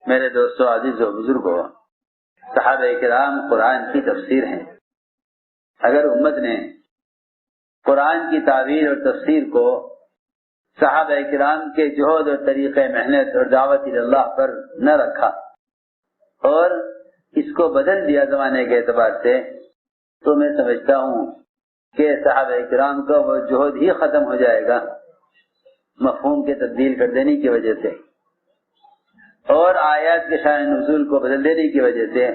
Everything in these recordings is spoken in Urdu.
میرے دوستو عزیز و بزرگوں، صحابہ کرام قرآن کی تفسیر ہیں۔ اگر امت نے قرآن کی تعبیر اور تفسیر کو صحابہ کرام کے جہد اور طریقہ محنت اور دعوت اللہ پر نہ رکھا اور اس کو بدل دیا زمانے کے اعتبار سے، تو میں سمجھتا ہوں کہ صحابہ کرام کا وہ جہد ہی ختم ہو جائے گا مفہوم کے تبدیل کر دینے کی وجہ سے، اور آیات کے شان نزول کو بدل دینے کی وجہ سے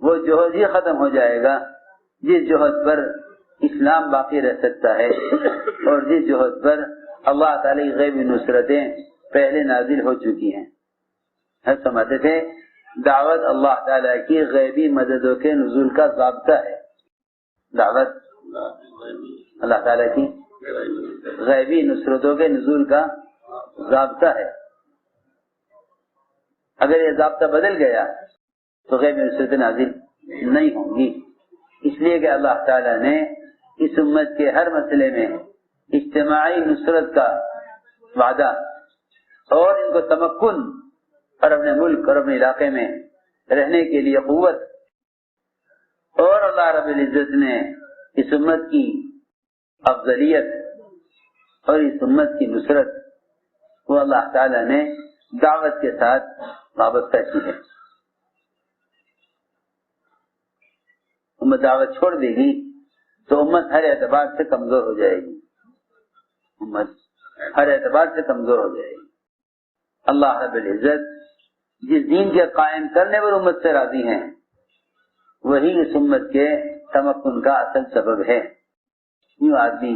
وہ جہد ہی ختم ہو جائے گا جس جہد پر اسلام باقی رہ سکتا ہے اور جس جہد پر اللہ تعالی کی غیبی نصرتیں پہلے نازل ہو چکی ہیں۔ ہم سمجھتے تھے دعوت اللہ تعالی کی غیبی مددوں کے نزول کا ضابطہ ہے۔ دعوت اللہ تعالی کی غیبی نصرتوں کے نزول کا ضابطہ ہے۔ اگر یہ ضابطہ بدل گیا تو غیبی نصرتیں نازل نہیں ہوں گی، اس لیے کہ اللہ تعالی نے اس امت کے ہر مسئلے میں اجتماعی نصرت کا وعدہ اور ان کو تمکن اور اپنے ملک اور اپنے علاقے میں رہنے کے لیے قوت، اور اللہ رب العزت نے اس امت کی افضلیت اور اس امت کی نصرت وہ اللہ تعالی نے دعوت کے ساتھ وابستہ کی ہے۔ امت دعوت چھوڑ دے گی تو امت ہر اعتبار سے کمزور ہو جائے گی، امت ہر اعتبار سے کمزور ہو جائے گی۔ اللہ رب العزت جس دین کے قائم کرنے پر امت سے راضی ہیں وہی اس امت کے تمکن کا اصل سبب ہے۔ یوں آدمی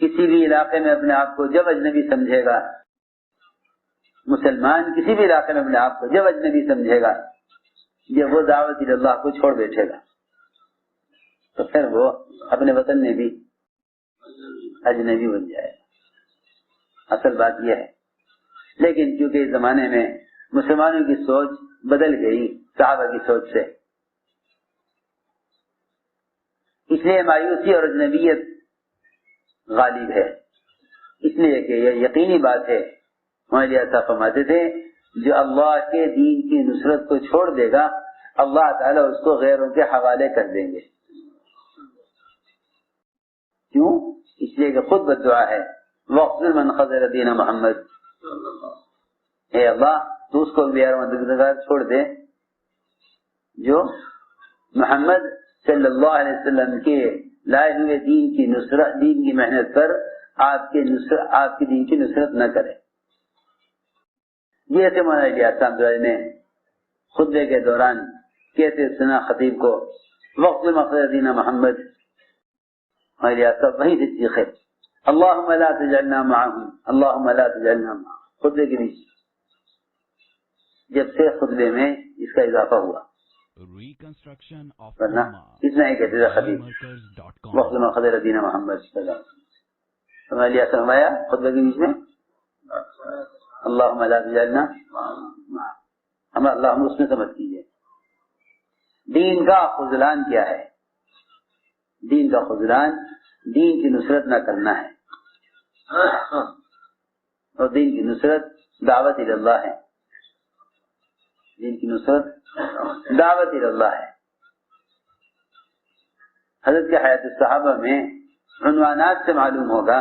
کسی بھی علاقے میں اپنے آپ کو جب اجنبی سمجھے گا، مسلمان کسی بھی علاقے میں اپنے آپ کو جب اجنبی سمجھے گا، جب وہ دعوت اللہ کو چھوڑ بیٹھے گا تو پھر وہ اپنے وطن میں بھی اجنبی بن جائے گا۔ اصل بات یہ ہے، لیکن کیونکہ اس زمانے میں مسلمانوں کی سوچ بدل گئی صحابہ کی سوچ سے، اس لیے مایوسی اور اجنبیت غالب ہے۔ اس لیے کہ یہ یقینی بات ہے، ہمارے صاحب فرماتے تھے جو اللہ کے دین کی نصرت کو چھوڑ دے گا اللہ تعالیٰ اس کو غیروں کے حوالے کر دیں گے۔ کیوں؟ اس لیے کہ خود بددعا ہے، وَاقْتُلْ مَنْ خَذَلَ دِينَ محمد، اے اللہ تو اس کو بھی مددگار چھوڑ دے جو محمد صلی اللہ علیہ وسلم کے لائے ہوئے دین کی نصرت، دین کی محنت پر آپ کے دین کی نصرت نہ کرے۔ یہ ایسے مولانا الیاس صاحب نے خطبے کے دوران کہتے سنا خطیب کو، وقت مقصد دین محمد، الیاس صاحب وہیں سے سیکھے، اللہم لا تجعلنا معہم، اللہم لا تجعلنا معہم، خطبے کے بیچ جب سے خطبے میں اس کا اضافہ ہوا، ورنہ اتنا ہی کہتے تھے خطیب وقت مقصد دین محمد صلی اللہ علیہ وسلم۔ الیاس صاحب آیا خطبے کے بیچ میں اللہم لا تجعلنا ہم اللہ اس میں سمجھ کیجئے۔ دین کا خذلان کیا ہے؟ دین کا خذلان دین کی نصرت نہ کرنا ہے، اور دین کی نصرت دعوت اللہ ہے، دین کی نصرت دعوت اللہ ہے۔ حضرت کے حیات الصحابہ میں عنوانات سے معلوم ہوگا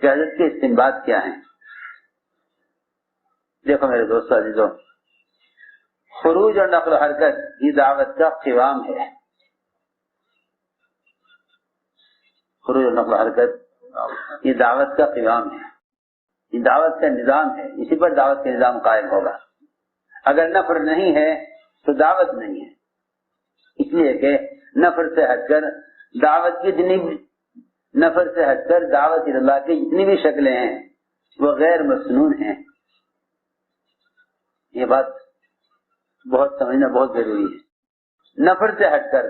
کہ حضرت کے استنباط کیا ہیں۔ دیکھو میرے دوستو عزیزو، خروج اور نقل و حرکت یہ دعوت کا قوام ہے۔ خروج اور نقل و حرکت یہ دعوت کا قوام ہے، یہ دعوت کا نظام ہے، اسی پر دعوت کا نظام قائم ہوگا۔ اگر نفر نہیں ہے تو دعوت نہیں ہے، اس لیے کہ نفر سے ہٹ کر دعوت کی نفر سے ہٹ کر دعوت اللہ کی جتنی بھی شکلیں ہیں وہ غیر مسنون ہیں۔ یہ بات بہت سمجھنا بہت ضروری ہے۔ نفر سے ہٹ کر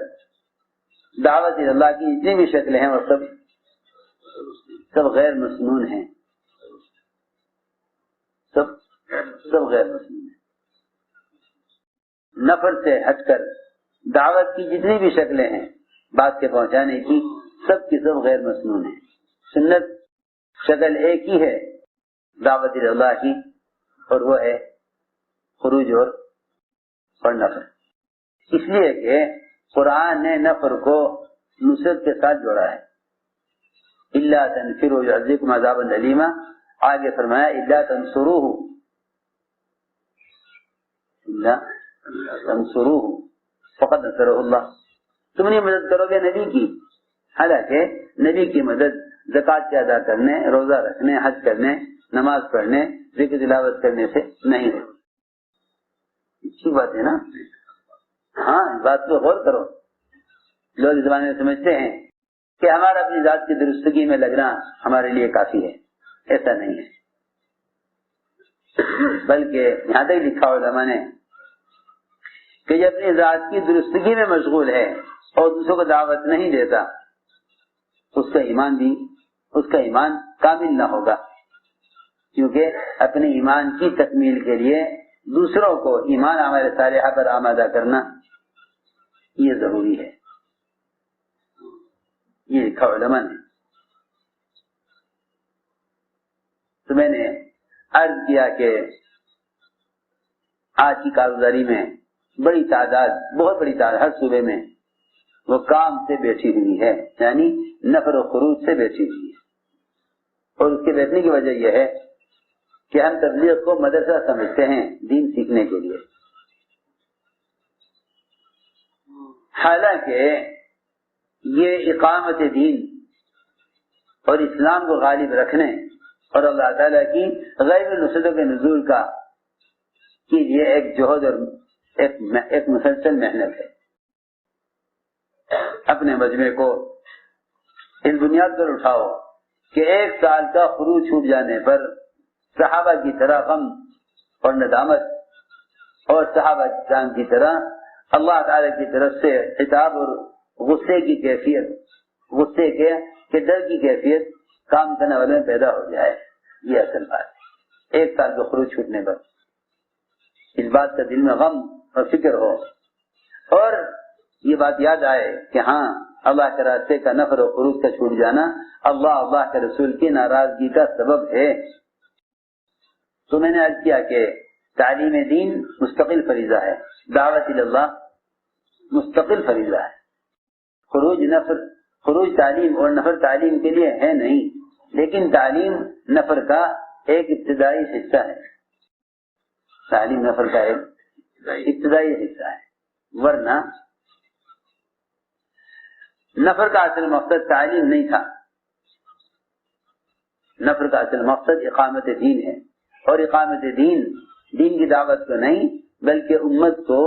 دعوت اللہ کی جتنی بھی شکلیں ہیں وہ سب غیر مسنون ہیں، سب غیر مسنون ہیں۔ نفر سے ہٹ کر دعوت کی جتنی بھی شکلیں ہیں بات کے پہنچانے کی، سب کی سب غیر مسنون ہیں۔ سنت شکل ایک ہی ہے دعوت اللہ کی، اور وہ ہے خروج اور نفر. اس لیے کہ قرآن نے نفر کو نصرت کے ساتھ جوڑا ہے. الا تنفروا يعذبكم عذابا اليما. آگے فرمایا الا تنصروه الا تنصروه فقد نصره اللہ. تم نہیں مدد کرو گے نبی کی، حالانکہ نبی کی مدد زکات کے ادا کرنے، روزہ رکھنے، حج کرنے، نماز پڑھنے، ذکر تلاوت کرنے سے نہیں ہے. اچھی بات ہے نا. ہاں اس بات پہ غور کرو. لوگ اس زمانے میں سمجھتے ہیں کہ ہمارا اپنی ذات کی درستگی میں لگنا ہمارے لیے کافی ہے. ایسا نہیں ہے، بلکہ یہاں تک لکھا علماء نے کہ جو اپنی ذات کی درستگی میں مشغول ہے اور دوسروں کو دعوت نہیں دیتا، اس کا ایمان کامل نہ ہوگا. کیونکہ اپنے ایمان کی تکمیل کے لیے دوسروں کو ایمان اعمال صالحہ پر آمادہ کرنا یہ ضروری ہے. یہ لکھا علماء نے. تو میں نے عرض کیا کہ آج کی کارگزاری میں بڑی تعداد، بہت بڑی تعداد ہر صوبے میں وہ کام سے بیٹھی ہوئی ہے، یعنی نفر و خروج سے بیٹھی ہوئی ہے. اور اس کے بیٹھنے کی وجہ یہ ہے کہ ہم تبلیغ کو مدرسہ سمجھتے ہیں دین سیکھنے کے لیے، حالانکہ یہ اقامت دین اور اسلام کو غالب رکھنے اور اللہ تعالیٰ کی غیب نصرتوں کے نزول کا کے لیے ایک جہد اور ایک مسلسل محنت ہے. اپنے مجمع کو اس بنیاد پر اٹھاؤ کہ 1 سال کا خروج چھوٹ جانے پر صحابہ کی طرح غم اور ندامت، اور صحابہ کرام کی طرح اللہ تعالی کی طرف سے خطاب اور غصے کی کیفیت، غصے کے ڈر کی کیفیت کام کرنے والے میں پیدا ہو جائے. یہ اصل بات ہے. 1 سال کا خروج چھوٹنے پر اس بات کا دل میں غم اور فکر ہو، اور یہ بات یاد آئے کہ ہاں اللہ کے راستے کا نفر و خروج کا چھوٹ جانا اللہ کے رسول کی ناراضگی کا سبب ہے. تو میں نے عرض کیا کہ تعلیم دین مستقل فریضہ ہے، دعوت اللہ مستقل فریضہ ہے. خروج تعلیم اور نفر تعلیم کے لیے ہے نہیں، لیکن تعلیم نفر کا ایک ابتدائی حصہ ہے. تعلیم نفر کا ایک ابتدائی حصہ ہے، ورنہ نفر کا اصل مقصد تعلیم نہیں تھا. نفر کا اصل مقصد اقامت دین ہے، اور اقامت دین کی دعوت کو نہیں بلکہ امت کو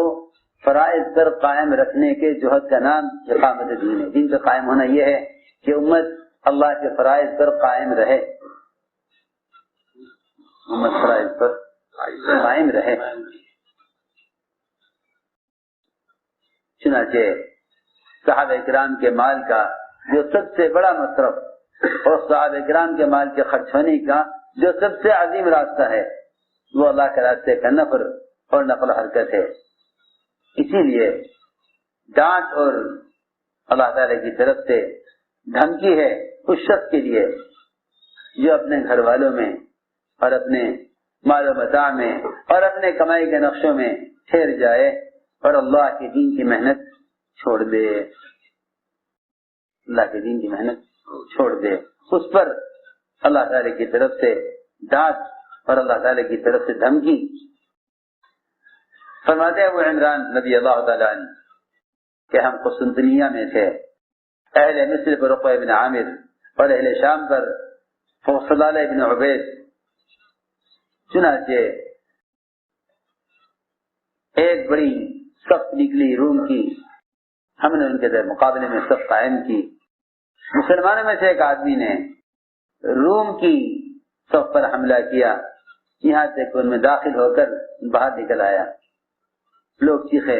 فرائض پر قائم رکھنے کے جہد کا نام اقامت دین ہے. دین کا قائم ہونا یہ ہے کہ امت اللہ کے فرائض پر قائم رہے، امت فرائض پر قائم رہے. چنانچہ صحابہ کرام کے مال کا جو سب سے بڑا مصرف اور صحابہ کرام کے مال کے خرچ ہونے کا جو سب سے عظیم راستہ ہے وہ اللہ کے راستے کا نفر اور نقل حرکت ہے. اسی لیے ڈانٹ اور اللہ تعالی کی طرف سے دھمکی ہے اس شخص کے لیے جو اپنے گھر والوں میں اور اپنے مال و متاع میں اور اپنے کمائی کے نقشوں میں ٹھہر جائے اور اللہ کے دین کی محنت چھوڑ دے. اللہ کے دین کی محنت چھوڑ دے، اس پر اللہ تعالی کی طرف سے ڈانٹ اور اللہ تعالی کی طرف سے دھمکی. فرماتے ہیں وہ عمران رضی اللہ تعالیٰ عنہ کہ ہم قسطنطنیہ میں تھے، اہل مصر پر عقبہ بن عامر اور اہل شام پر فضالہ بن عبید. چنانچہ ایک بڑی صف نکلی روم کی، ہم نے ان کے مقابلے میں صف قائم کی. مسلمانوں میں سے ایک آدمی نے روم کی صف پر حملہ کیا، یہاں تک ان میں داخل ہو کر باہر نکل آیا. لوگ چیخے،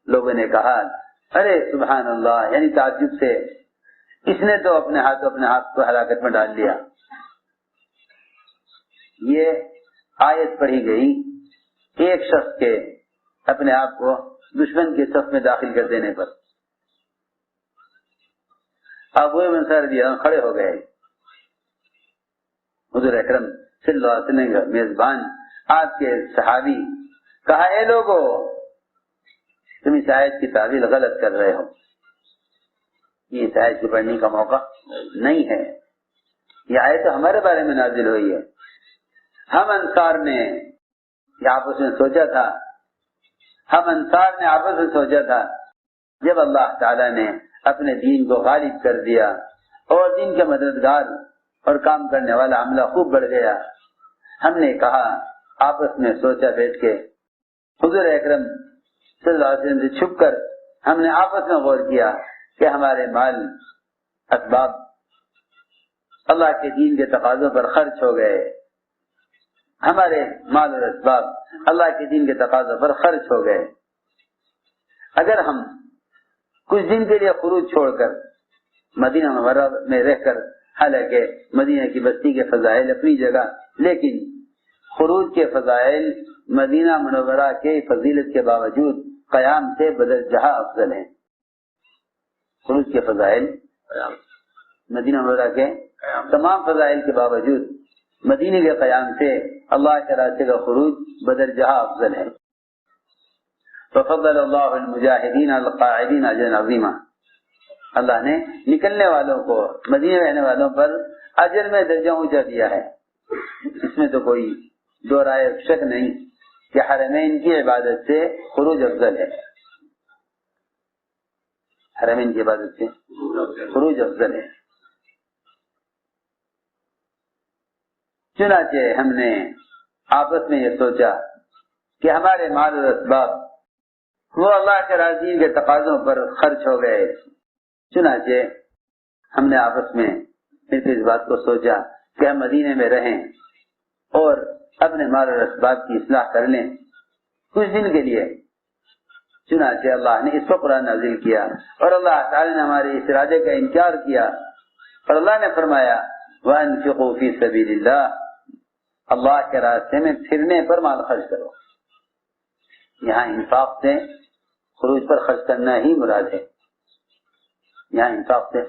لوگوں نے کہا ارے سبحان اللہ، یعنی تعجب سے اس نے تو اپنے ہاتھ کو ہلاکت میں ڈال لیا. یہ آیت پڑھی گئی ایک شخص کے اپنے آپ کو دشمن کے صف میں داخل کر دینے پر. ابو منصور رضی اللہ عنہ کھڑے ہو گئے. حضور اکرم صلی اللہ علیہ وسلم کا میزبان آپ کے صحابی کہا اے لوگو تم اس آیت کی تعویل غلط کر رہے ہو، یہ اس آیت کو پڑھنے کا موقع نہیں ہے، یہ آیت تو ہمارے بارے میں نازل ہوئی ہے۔ ہم انصار نے آپس میں سوچا تھا جب اللہ تعالیٰ نے اپنے دین کو غالب کر دیا اور دین کے مددگار اور کام کرنے والا عملہ خوب بڑھ گیا، ہم نے کہا آپس میں سوچا بیٹھ کے حضور اکرم صلی اللہ علیہ وسلم سے چھپ کر ہم نے آپس میں غور کیا کہ ہمارے مال اسباب اللہ کے دین کے تقاضوں پر خرچ ہو گئے، ہمارے مال اور اسباب اللہ کے دین کے تقاضوں پر خرچ ہو گئے۔ اگر ہم کچھ دن کے لیے خروج چھوڑ کر مدینہ منورہ میں رہ کر، حالانکہ مدینہ کی بستی کے فضائل اپنی جگہ، لیکن خروج کے فضائل مدینہ منورہ کے فضیلت کے باوجود قیام سے بدل جہاں افضل ہیں۔ خروج کے فضائل مدینہ منورہ کے تمام فضائل کے باوجود مدینہ کے قیام سے اللہ کے راستے کا خروج بدل جہاں افضل ہے۔ ففضل اللہ المجاہدین القاعدین اجرا عظیما، اللہ نے نکلنے والوں کو، مدینہ رہنے والوں پر اجر میں درجہ اونچا دیا ہے۔ اس میں تو کوئی دو رائے شک نہیں کہ حرمین کی عبادت سے خروج افضل ہے، حرمین کی عبادت سے خروج افضل ہے۔ چنانچہ ہم نے آپس میں یہ سوچا کہ ہمارے مال اور اسباب وہ اللہ کے راضی کے تقاضوں پر خرچ ہو گئے، چنانچہ ہم نے آپس میں اس بات کو سوچا کہ ہم مدینے میں رہیں اور اپنے مال اور اسباب کی اصلاح کر لیں کچھ دن کے لیے۔ چنانچہ اللہ نے اس کو قرآن نازل کیا اور اللہ تعالی نے ہمارے اس ارادے کا انکار کیا، اور اللہ نے فرمایا وَأَنفِقُوا فِي سَبِيلِ اللَّهِ، اللہ کے راستے میں پھرنے پر مال خرچ کرو۔ یہاں انفاق سے خروج پر خرچ کرنا ہی مراد ہے، یہاں انفاق سے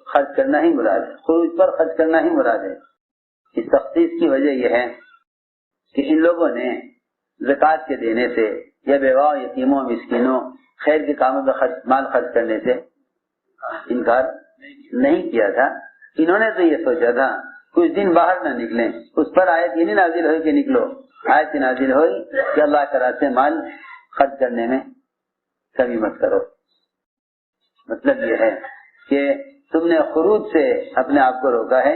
خرچ کرنا ہی مراد ہے، خروج پر خرچ کرنا ہی مراد ہے۔ اس تخصیص کی وجہ یہ ہے کہ ان لوگوں نے زکوٰۃ کے دینے سے یا بیواؤں، یتیموں، مسکینوں، خیر کے کاموں میں مال خرچ کرنے سے انکار نہیں کیا تھا۔ انہوں نے تو یہ سوچا تھا کچھ دن باہر نہ نکلیں، اس پر آیت یہ نہیں نازل ہوئی کہ نکلو، آیت نازل ہوئی کہ اللہ کے راستے مال خرچ کرنے میں کمی مت کرو۔ مطلب یہ ہے کہ تم نے خروج سے اپنے آپ کو روکا ہے،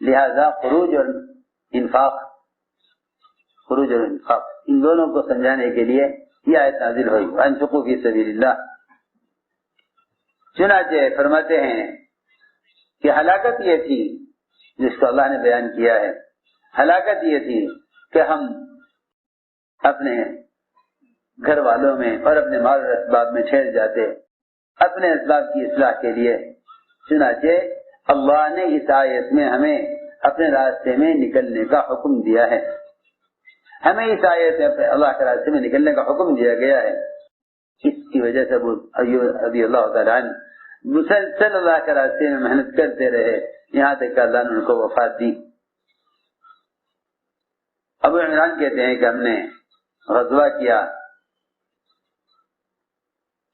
لہذا خروج اور انفاق ان دونوں کو سمجھانے کے لیے یہ آیت نازل ہوئی وَأَنفِقُوا فِي سَبِيلِ اللَّهِ۔ چنانچہ فرماتے ہیں کہ ہلاکت یہ تھی جس کو اللہ نے بیان کیا ہے، ہلاکت یہ تھی کہ ہم اپنے گھر والوں میں اور اپنے مال اور اسباب میں ٹھہر جاتے اپنے اسباب کی اصلاح کے لیے۔ چنانچہ اللہ نے اس آیت میں ہمیں اپنے راستے میں نکلنے کا حکم دیا ہے، ہمیں اس آیت میں اللہ کے راستے میں نکلنے کا حکم دیا گیا ہے۔ اس کی وجہ سے ابو ایوب رضی اللہ تعالیٰ عنہ مسلسل اللہ کے راستے میں محنت کرتے رہے، یہاں تک کہ اللہ نے ان کو وفات دی۔ ابو عمران کہتے ہیں کہ ہم نے غزوہ کیا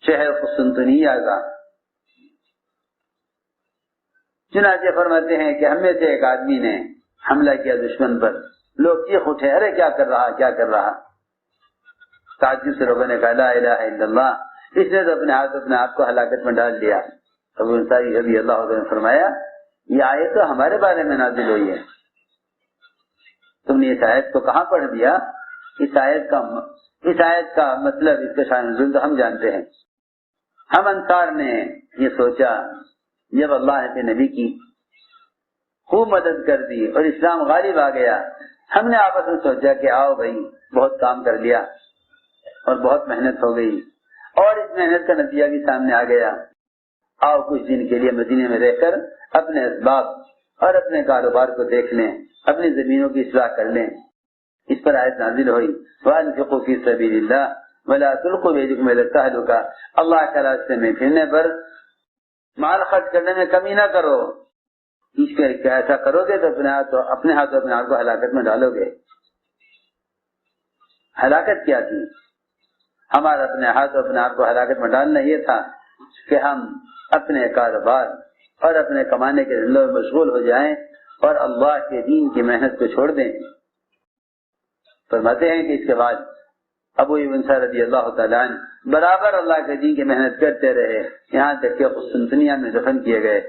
شہر قسطنطنیہ کا، چنانچہ فرماتے ہیں کہ ہم میں سے ایک آدمی نے حملہ کیا دشمن پر، لوگ چیخ اٹھے ارے کیا کر رہا۔ تعجب سے لوگوں نے کہا لا الہ الا اللہ، اس نے تو اپنے آپ کو ہلاکت میں ڈال دیا۔ ابو انصاری رضی اللہ عنہ نے فرمایا یہ آیت تو ہمارے بارے میں نازل ہوئی ہے، تم نے اس آیت کو کہاں پڑھ دیا؟ اس آیت کا مطلب، اس کا شان نزول تو ہم جانتے ہیں۔ ہم انصار نے یہ سوچا جب اللہ نے اپنے نبی کی خوب مدد کر دی اور اسلام غالب آ گیا، ہم نے آپس میں سوچا کہ آؤ بھائی بہت کام کر لیا اور بہت محنت ہو گئی اور اس محنت کا نتیجہ بھی سامنے آ گیا، آؤ کچھ دن کے لیے مدینے میں رہ کر اپنے اسباب اور اپنے کاروبار کو دیکھ لیں، اپنی زمینوں کی اصلاح کر لیں۔ اس پر آیت نازل ہوئی وَأَنفِقُوا فِي سَبِيلِ اللَّهِ وَلَا تُلْقُوا بِأَيْدِيكُمْ إِلَى التَّهْلُكَةِ، اللہ کے راستے میں پھرنے پر مال خرچ کرنے میں کمی نہ کرو، اس پر ایسا کرو گے تو اپنے ہاتھوں اپنے آپ کو ہلاکت میں ڈالو گے۔ ہلاکت کیا تھی؟ ہمارا اپنے ہاتھ اپنے آپ کو ہلاکت میں ڈالنا یہ تھا کہ ہم اپنے کاروبار اور اپنے کمانے کے دھندوں میں مشغول ہو جائیں اور اللہ کے دین کی محنت کو چھوڑ دیں۔ فرماتے ہیں کہ اس کے بعد ابو ایوب رضی اللہ تعالیٰ عنہ برابر اللہ کے دین کی محنت کرتے رہے، یہاں تک کہ قسطنطنیہ میں دفن کیے گئے۔